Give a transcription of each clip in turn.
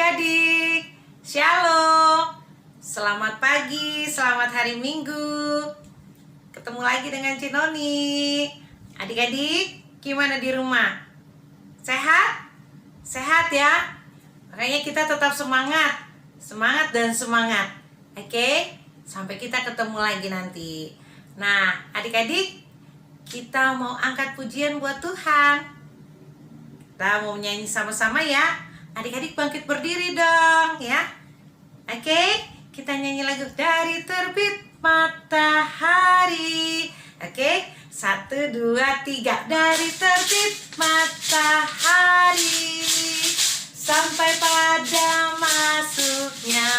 adik-adik, Shalom. Selamat pagi, selamat hari Minggu. Ketemu lagi dengan Cinoni. Adik-adik, gimana di rumah? Sehat? Sehat ya? Makanya kita tetap semangat. Semangat dan semangat. Oke? Sampai kita ketemu lagi nanti. Nah, adik-adik, kita mau angkat pujian buat Tuhan. Kita mau nyanyi sama-sama ya. Adik-adik bangkit berdiri dong ya. Oke, kita nyanyi lagu Dari Terbit Matahari. Oke, 1, 2, 3. Dari terbit matahari sampai pada masuknya,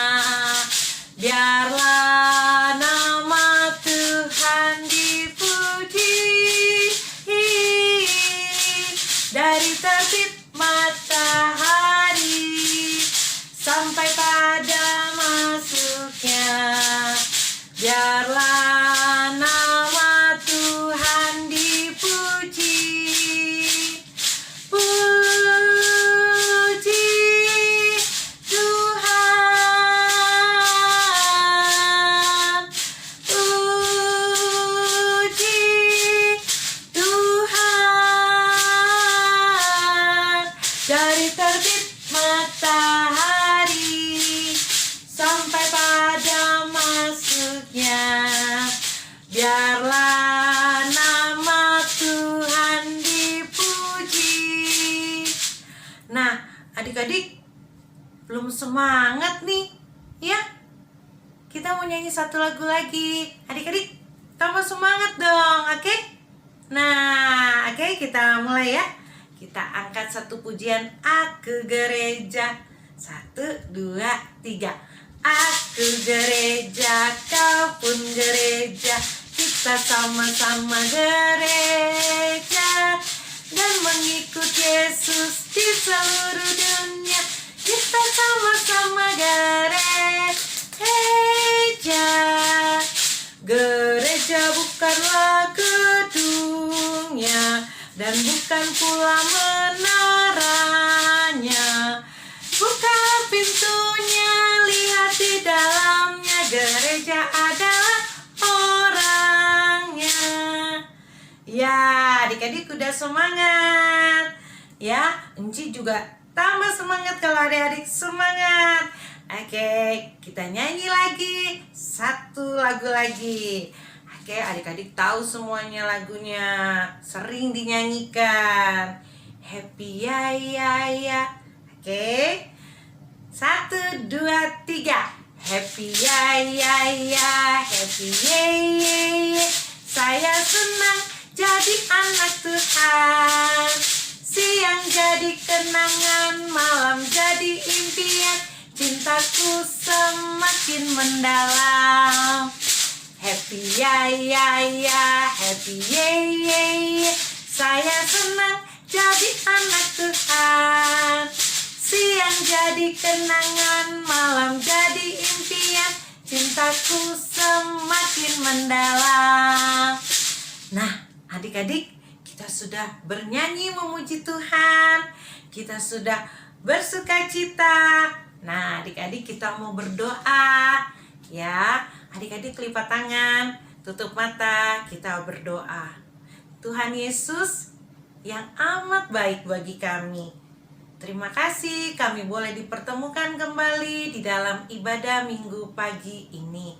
biarlah nama Tuhan dipuji. Dari terbit matahari sampai pada masuknya, biarlah nama Tuhan dipuji. Puji Tuhan, puji Tuhan. Dari terbit matahari sampai pada masuknya, biarlah nama Tuhan dipuji. Nah, adik-adik belum semangat nih ya? Kita mau nyanyi satu lagu lagi. Adik-adik tambah semangat dong, oke? Nah, oke, kita mulai ya. Kita angkat satu pujian, Aku gereja. 1, 2, 3. Aku gereja, kau pun gereja. Kita sama-sama gereja dan mengikut Yesus di seluruh dunia. Kita sama-sama gereja. Gereja bukanlah gedungnya dan bukan pula menaranya. Buka pintunya, lihat di dalamnya. Gereja adalah orangnya. Ya, adik-adik udah semangat ya. Enci juga tambah semangat kalau adik-adik semangat. Oke, kita nyanyi lagi satu lagu lagi. Oke, adik-adik tahu semuanya lagunya, sering dinyanyikan. Happy ya ya ya. Oke, 1, 2, 3. Happy ya ya ya, happy ye ye ye. Saya senang jadi anak Tuhan. Siang jadi kenangan, malam jadi impian. Cintaku semakin mendalam. Happy ya ya ya, happy ye ye ye. Saya senang jadi anak Tuhan. Siang jadi kenangan, malam jadi impian. Cintaku semakin mendalam. Nah, adik-adik, kita sudah bernyanyi memuji Tuhan. Kita sudah bersukacita. Nah, adik-adik kita mau berdoa ya. Adik-adik lipat tangan, tutup mata, kita berdoa. Tuhan Yesus yang amat baik bagi kami, terima kasih kami boleh dipertemukan kembali di dalam ibadah minggu pagi ini.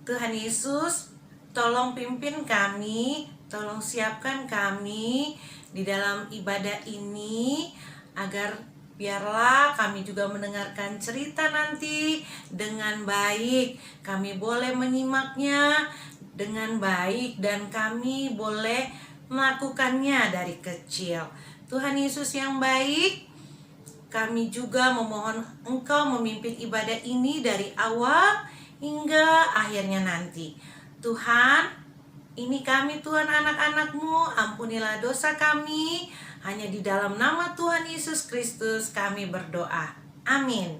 Tuhan Yesus, tolong pimpin kami, tolong siapkan kami di dalam ibadah ini, agar biarlah kami juga mendengarkan cerita nanti dengan baik. Kami boleh menyimaknya dengan baik dan kami boleh melakukannya dari kecil. Tuhan Yesus yang baik, kami juga memohon Engkau memimpin ibadah ini dari awal hingga akhirnya nanti. Tuhan, ini kami Tuhan anak-anak-Mu, ampunilah dosa kami. Hanya di dalam nama Tuhan Yesus Kristus kami berdoa. Amin.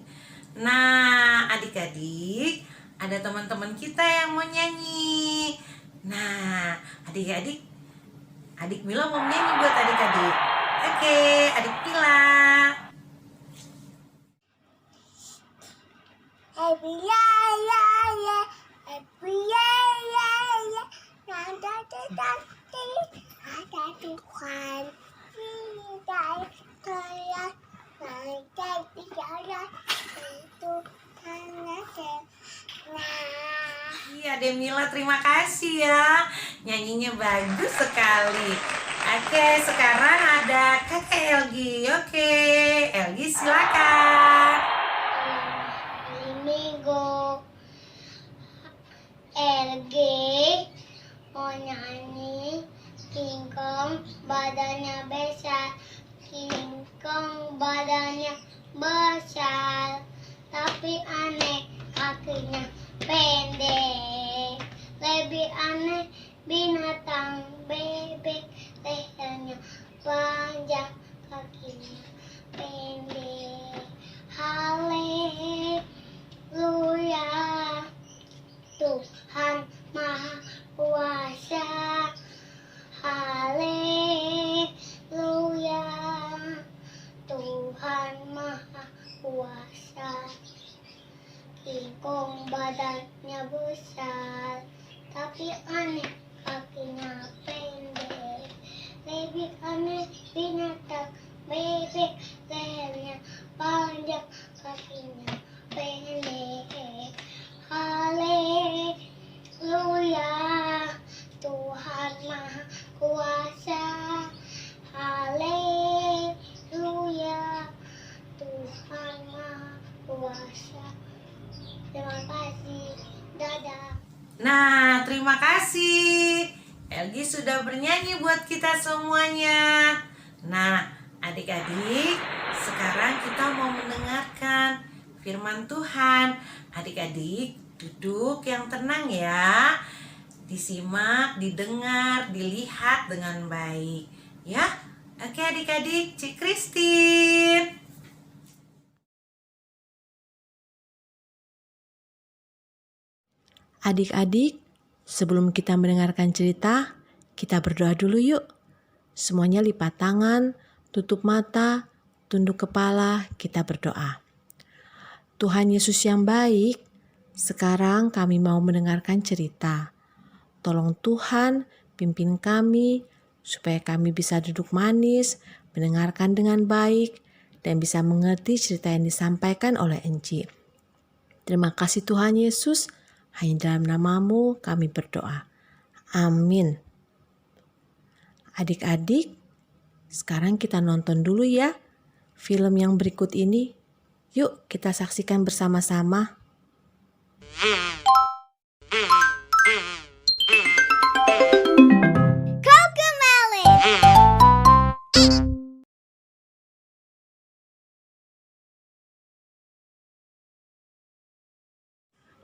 Nah, adik-adik, ada teman-teman kita yang mau nyanyi. Nah, adik-adik, Adik Mila mau nyanyi buat adik-adik. Oke, Adik Mila. Ada Tuhan tidak terlihat naik di jalan itu hanya Iya, Demila, terima kasih ya. Nyanyinya bagus sekali. Oke, sekarang ada Kakak Elgi. Oke, Elgi silakan. Minggu LG mau nyanyi King Kong badannya besar, King Kong badannya besar, tapi aneh kakinya pendek. Lebih aneh binatang bebek, lehernya panjang, kakinya pendek. Haleluya, Tuhan Maha Kuasa. Haleluya, Tuhan Maha Kuasa. King Kong badannya besar, tapi aneh kakinya pendek. Lebih aneh binatang bebek, lehernya panjang, kakinya pendek. Haleluya, Tuhan Maha Kuasa. Haleluya, Tuhan Maha Kuasa. Terima kasih. Dadah. Nah, terima kasih. Elgi sudah bernyanyi buat kita semuanya. Nah, adik-adik, sekarang kita mau mendengarkan firman Tuhan. Adik-adik, duduk yang tenang ya. Disimak, didengar, dilihat dengan baik. Ya, oke adik-adik, Cik Christine. Adik-adik, sebelum kita mendengarkan cerita, kita berdoa dulu yuk. Semuanya lipat tangan, tutup mata, tunduk kepala, kita berdoa. Tuhan Yesus yang baik, sekarang kami mau mendengarkan cerita. Tolong Tuhan pimpin kami supaya kami bisa duduk manis, mendengarkan dengan baik, dan bisa mengerti cerita yang disampaikan oleh Enci. Terima kasih Tuhan Yesus. Hanya dalam namamu kami berdoa. Amin. Adik-adik, sekarang kita nonton dulu ya film yang berikut ini. Yuk kita saksikan bersama-sama.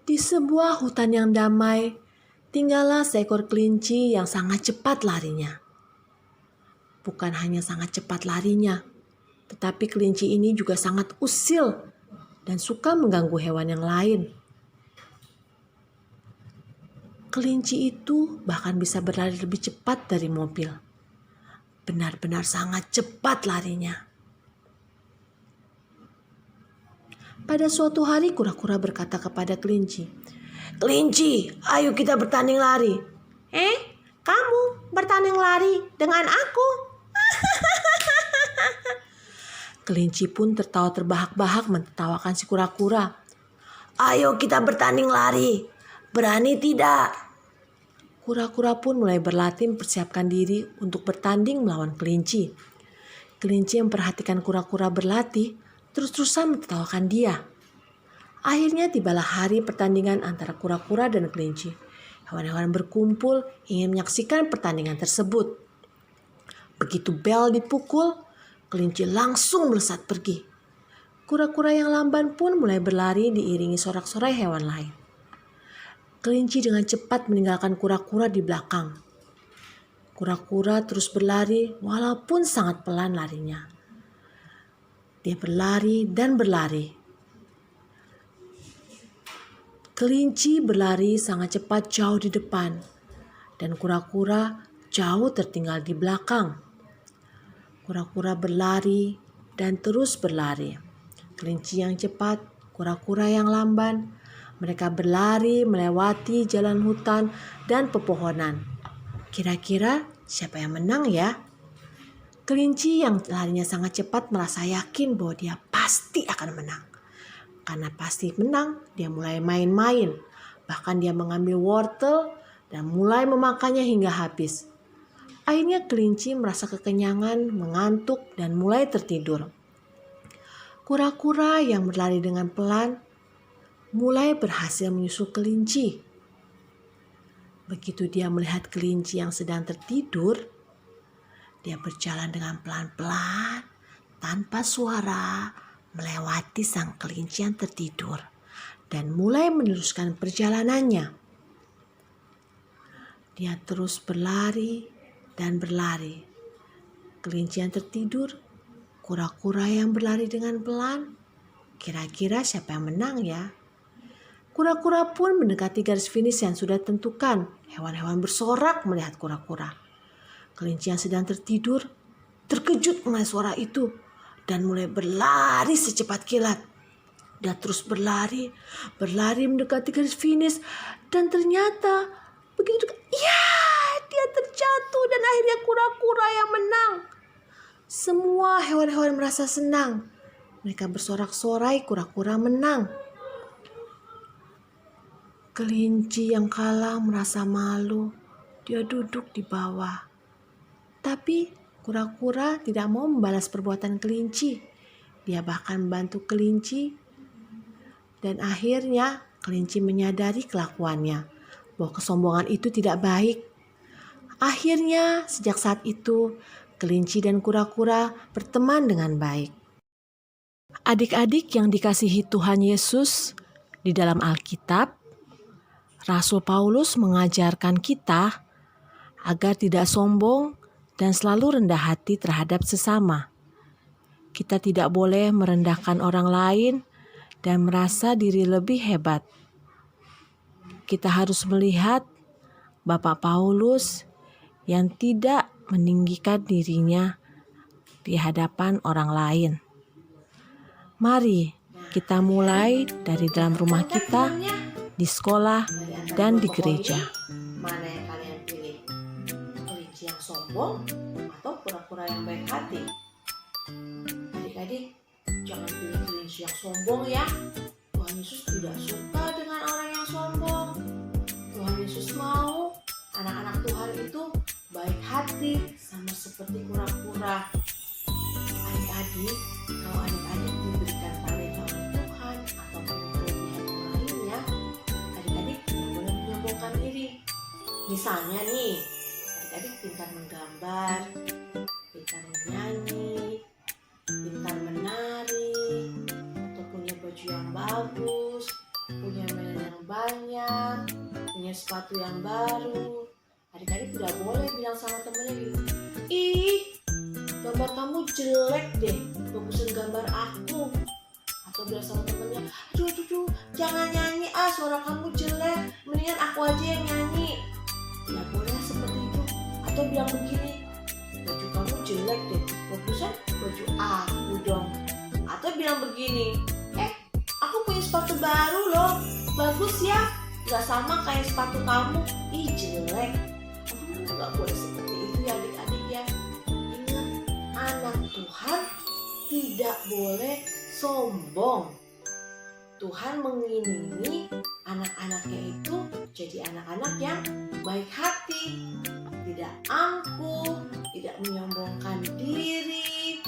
Di sebuah hutan yang damai, tinggallah seekor kelinci yang sangat cepat larinya. Bukan hanya sangat cepat larinya, tetapi kelinci ini juga sangat usil dan suka mengganggu hewan yang lain. Kelinci itu bahkan bisa berlari lebih cepat dari mobil. Benar-benar sangat cepat larinya. Pada suatu hari kura-kura berkata kepada kelinci, "Kelinci, ayo kita bertanding lari." Kamu bertanding lari dengan aku?" Kelinci pun tertawa terbahak-bahak mentertawakan si kura-kura. "Ayo kita bertanding lari, berani tidak?" Kura-kura pun mulai berlatih mempersiapkan diri untuk bertanding melawan kelinci. Kelinci yang memperhatikan kura-kura berlatih terus-terusan mentertawakan dia. Akhirnya tibalah hari pertandingan antara kura-kura dan kelinci. Hewan-hewan berkumpul ingin menyaksikan pertandingan tersebut. Begitu bel dipukul, kelinci langsung melesat pergi. Kura-kura yang lamban pun mulai berlari diiringi sorak-sorai hewan lain. Kelinci dengan cepat meninggalkan kura-kura di belakang. Kura-kura terus berlari walaupun sangat pelan larinya. Dia berlari dan berlari. Kelinci berlari sangat cepat jauh di depan, dan kura-kura jauh tertinggal di belakang. Kura-kura berlari dan terus berlari. Kelinci yang cepat, kura-kura yang lamban. Mereka berlari melewati jalan hutan dan pepohonan. Kira-kira siapa yang menang ya? Kelinci yang larinya sangat cepat merasa yakin bahwa dia pasti akan menang. Karena pasti menang, dia mulai main-main. Bahkan dia mengambil wortel dan mulai memakannya hingga habis. Akhirnya kelinci merasa kekenyangan, mengantuk, dan mulai tertidur. Kura-kura yang berlari dengan pelan mulai berhasil menyusul kelinci. Begitu dia melihat kelinci yang sedang tertidur, dia berjalan dengan pelan-pelan tanpa suara melewati sang kelinci yang tertidur dan mulai meneruskan perjalanannya. Dia terus berlari dan berlari. Kelinci yang tertidur, kura-kura yang berlari dengan pelan. Kira-kira siapa yang menang ya? Kura-kura pun mendekati garis finish yang sudah tentukan. Hewan-hewan bersorak melihat kura-kura. Kelinci yang sedang tertidur terkejut mengenai suara itu dan mulai berlari secepat kilat. Dia terus berlari mendekati garis finish dan ternyata begitu dia terjatuh dan akhirnya kura-kura yang menang. Semua hewan-hewan merasa senang. Mereka bersorak-sorai kura-kura menang. Kelinci yang kalah merasa malu. Dia duduk di bawah. Tapi kura-kura tidak mau membalas perbuatan kelinci. Dia bahkan membantu kelinci. Dan akhirnya kelinci menyadari kelakuannya. Bahwa kesombongan itu tidak baik. Akhirnya sejak saat itu kelinci dan kura-kura berteman dengan baik. Adik-adik yang dikasihi Tuhan Yesus, di dalam Alkitab, Rasul Paulus mengajarkan kita agar tidak sombong dan selalu rendah hati terhadap sesama. Kita tidak boleh merendahkan orang lain dan merasa diri lebih hebat. Kita harus melihat Bapak Paulus yang tidak meninggikan dirinya di hadapan orang lain. Mari kita mulai dari dalam rumah kita, di sekolah, dan di gereja. Mana yang kalian pilih? Kelinci yang sombong atau kura-kura yang baik hati? Adik-adik, jangan pilih kelinci yang sombong ya. Tuhan Yesus tidak suka dengan orang yang sombong. Tuhan Yesus mau anak-anak Tuhan itu baik hati sama seperti kura-kura. Adik-adik, kalau adik-adik diberikan talenta oleh Tuhan ataupun kelebihan yang lainnya, adik-adik tidak boleh menyombongkan diri. Misalnya nih, adik-adik pintar menggambar, pintar menyanyi, pintar menari, atau punya baju yang bagus, punya mainan yang banyak, punya sepatu yang baru. Adik-adik tidak boleh bilang sama temennya gitu, ih gambar kamu jelek deh, bagusin gambar aku. Atau bilang sama temennya, aduh, jangan nyanyi suara kamu jelek, mendingan aku aja yang nyanyi. Tidak boleh seperti itu. Atau bilang begini, baju kamu jelek deh, bagusan baju aku dong. Atau bilang begini, aku punya sepatu baru loh, bagus ya, gak sama kayak sepatu kamu, ih jelek. Gak boleh seperti itu ya adik-adik ya. Ingat, anak Tuhan tidak boleh sombong. Tuhan mengiringi anak-anaknya itu jadi anak-anak yang baik hati, tidak angkuh, tidak menyombongkan diri,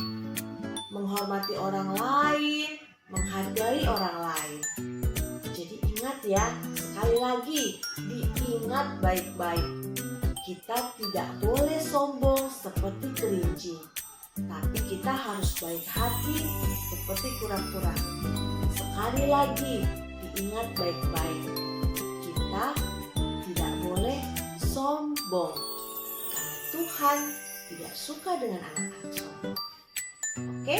menghormati orang lain, menghargai orang lain. Jadi ingat ya, sekali lagi diingat baik-baik. Kita tidak boleh sombong seperti kelinci, tapi kita harus baik hati seperti kura-kura. Sekali lagi diingat baik-baik, kita tidak boleh sombong, karena Tuhan tidak suka dengan anak-anak sombong. Oke?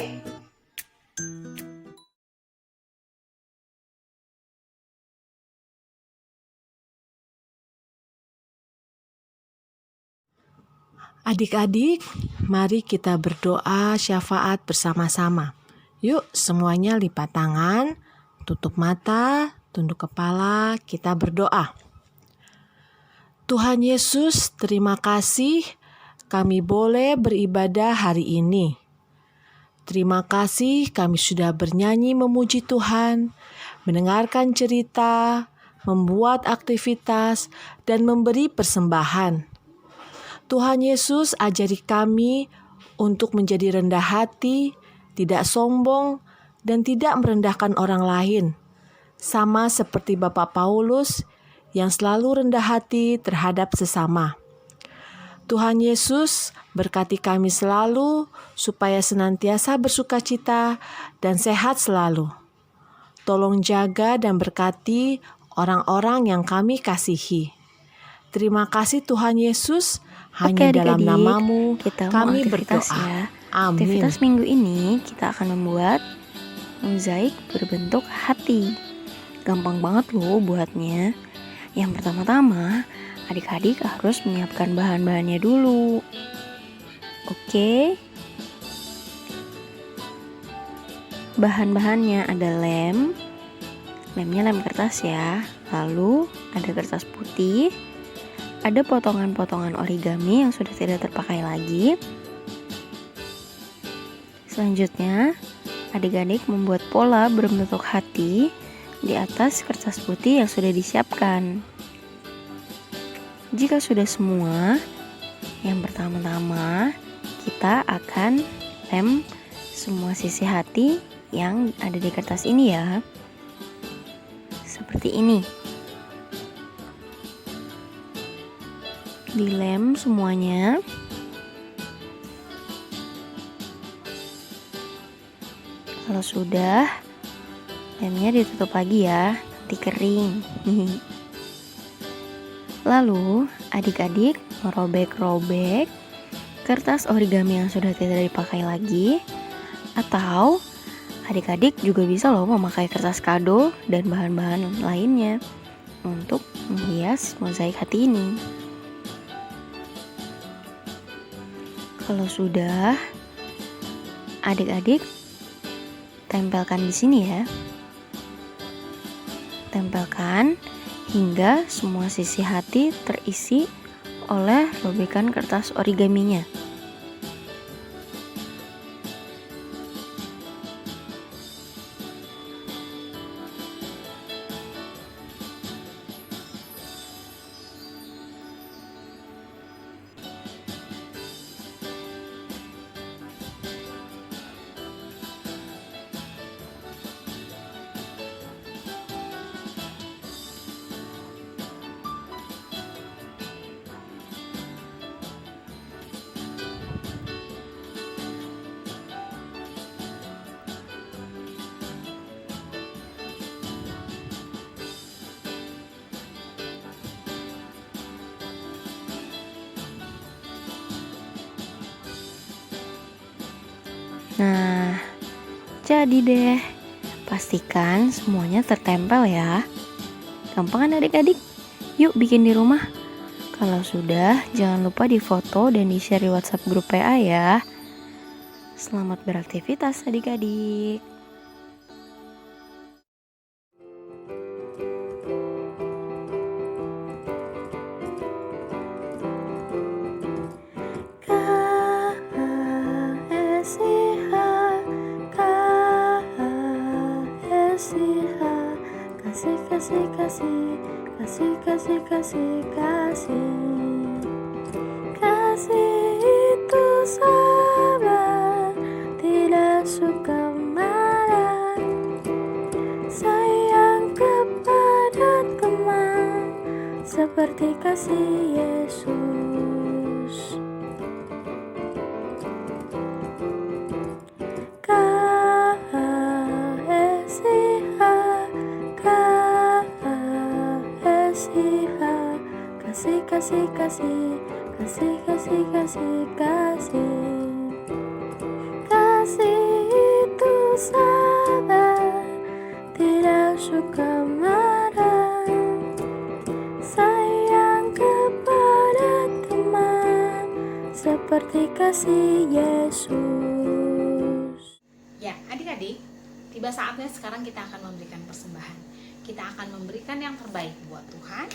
Adik-adik, mari kita berdoa syafaat bersama-sama. Yuk semuanya lipat tangan, Tutup mata, tunduk kepala, kita berdoa. Tuhan Yesus, terima kasih kami boleh beribadah hari ini. Terima kasih kami sudah bernyanyi memuji Tuhan, mendengarkan cerita, membuat aktivitas, dan memberi persembahan. Tuhan Yesus, ajari kami untuk menjadi rendah hati, tidak sombong, dan tidak merendahkan orang lain. Sama seperti Bapak Paulus yang selalu rendah hati terhadap sesama. Tuhan Yesus, berkati kami selalu supaya senantiasa bersukacita dan sehat selalu. Tolong jaga dan berkati orang-orang yang kami kasihi. Terima kasih Tuhan Yesus, hanya dalam adik-adik, nama-Mu kita mau kami aktivitas berdoa. ya. Amin. Aktivitas minggu ini kita akan membuat mozaik berbentuk hati. Gampang banget loh buatnya. Yang pertama-tama, adik-adik harus menyiapkan bahan-bahannya dulu. Oke. Bahan-bahannya ada lem. Lemnya lem kertas ya. Lalu ada kertas putih. Ada potongan-potongan origami yang sudah tidak terpakai lagi. Selanjutnya, adik-adik membuat pola berbentuk hati di atas kertas putih yang sudah disiapkan. Jika sudah semua, yang pertama-tama kita akan lem semua sisi hati yang ada di kertas ini ya. Seperti ini. Dilem semuanya. Kalau sudah, lemnya ditutup lagi ya, nanti kering. Lalu, adik-adik merobek-robek kertas origami yang sudah tidak dipakai lagi. Atau, adik-adik juga bisa loh memakai kertas kado dan bahan-bahan lainnya untuk menghias mozaik hati ini. Kalau sudah, adik-adik tempelkan di sini ya. Tempelkan hingga semua sisi hati terisi oleh robekan kertas origaminya. Nah, jadi deh. Pastikan semuanya tertempel ya. Gampang kan adik-adik? Yuk bikin di rumah. Kalau sudah, jangan lupa difoto dan di-share di WhatsApp grup PA ya. Selamat beraktivitas adik-adik. Kasih itu sabar, tidak suka marah, sayang kepada teman seperti kasih Yesus. Kasih itu sabar, tidak suka marah, sayang kepada teman seperti kasih Yesus. Ya, adik-adik, di Tiba saatnya sekarang kita akan memberikan persembahan. Kita akan memberikan yang terbaik buat Tuhan.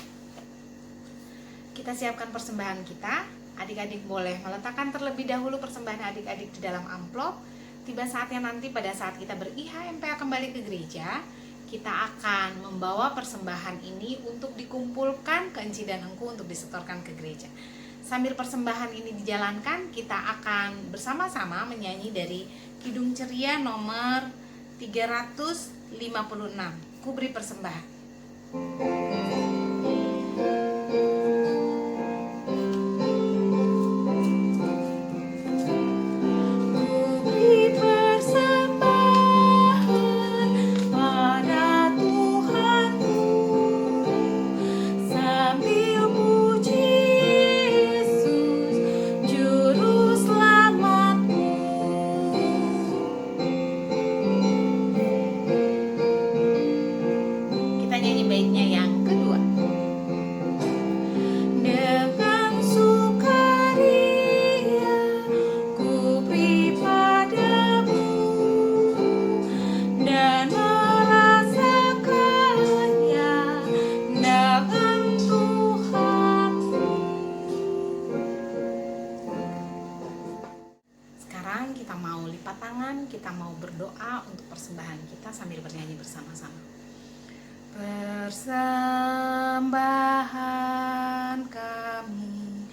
Kita siapkan persembahan kita. Adik-adik boleh meletakkan terlebih dahulu persembahan adik-adik di dalam amplop. Tiba saatnya nanti pada saat kita ber-IHMPA kembali ke gereja, kita akan membawa persembahan ini untuk dikumpulkan ke Enci dan Engku untuk disetorkan ke gereja. Sambil persembahan ini dijalankan, kita akan bersama-sama menyanyi dari Kidung Ceria nomor 356, Ku Beri Persembahan. Kita nyanyi baiknya yang kedua. Dengan sukaria ku beri padamu dan merasakannya dengan Tuhanmu. Sekarang kita mau lipat tangan, kita mau berdoa untuk persembahan kita sambil bernyanyi bersama-sama. Persembahan kami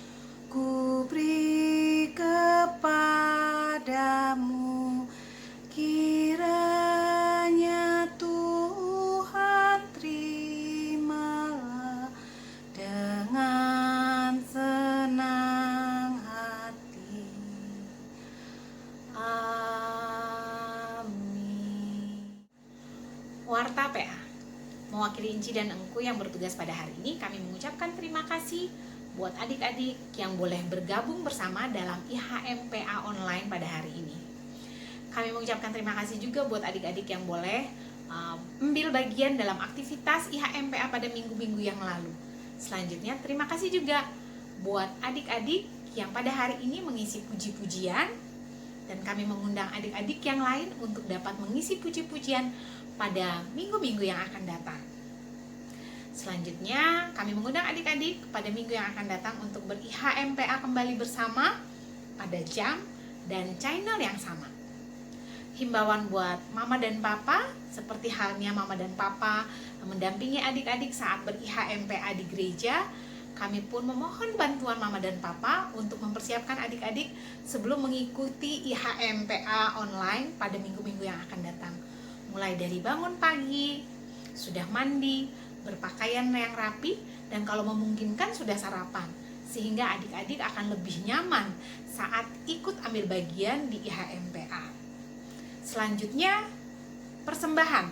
ku beri kepadamu, kiranya Tuhan terimalah dengan senang hati. Amin. Warta PA mewakili Inci dan Engku yang bertugas pada hari ini, kami mengucapkan terima kasih buat adik-adik yang boleh bergabung bersama dalam IHMPA online pada hari ini. Kami mengucapkan terima kasih juga buat adik-adik yang boleh ambil bagian dalam aktivitas IHMPA pada minggu-minggu yang lalu. Selanjutnya, terima kasih juga buat adik-adik yang pada hari ini mengisi puji-pujian, dan kami mengundang adik-adik yang lain untuk dapat mengisi puji-pujian pada minggu-minggu yang akan datang. Selanjutnya, kami mengundang adik-adik pada minggu yang akan datang untuk ber-IHMPA kembali bersama pada jam dan channel yang sama. Himbauan buat mama dan papa, seperti halnya mama dan papa mendampingi adik-adik saat ber-IHMPA di gereja, kami pun memohon bantuan mama dan papa untuk mempersiapkan adik-adik sebelum mengikuti IHMPA online pada minggu-minggu yang akan datang. Mulai dari bangun pagi, sudah mandi, berpakaian yang rapi, dan kalau memungkinkan sudah sarapan, sehingga adik-adik akan lebih nyaman saat ikut ambil bagian di IHMPA. Selanjutnya, persembahan.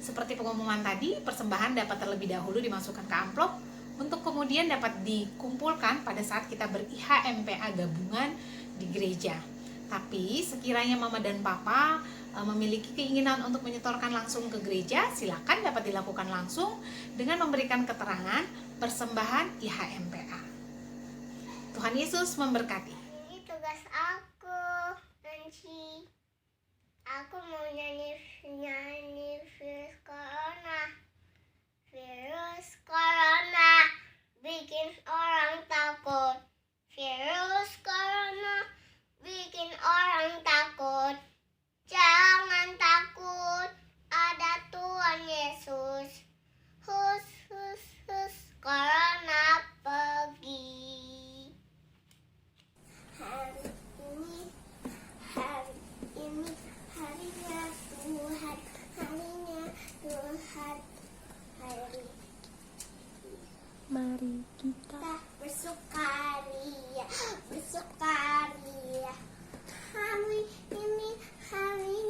Seperti pengumuman tadi, persembahan dapat terlebih dahulu dimasukkan ke amplop untuk kemudian dapat dikumpulkan pada saat kita ber-IHMPA gabungan di gereja. Tapi sekiranya mama dan papa memiliki keinginan untuk menyetorkan langsung ke gereja, silakan dapat dilakukan langsung dengan memberikan keterangan persembahan IHMPA. Tuhan Yesus memberkati. Ini tugas aku, Nancy. Aku mau nyanyi virus corona. Virus corona bikin orang takut. Virus corona bikin orang takut. Jangan takut, ada Tuhan Yesus. Hus, hus, hus, corona pergi. Hari ini harinya Tuhan, harinya Tuhan. Hari Mari kita bersukaria, bersukaria. Hari ini hari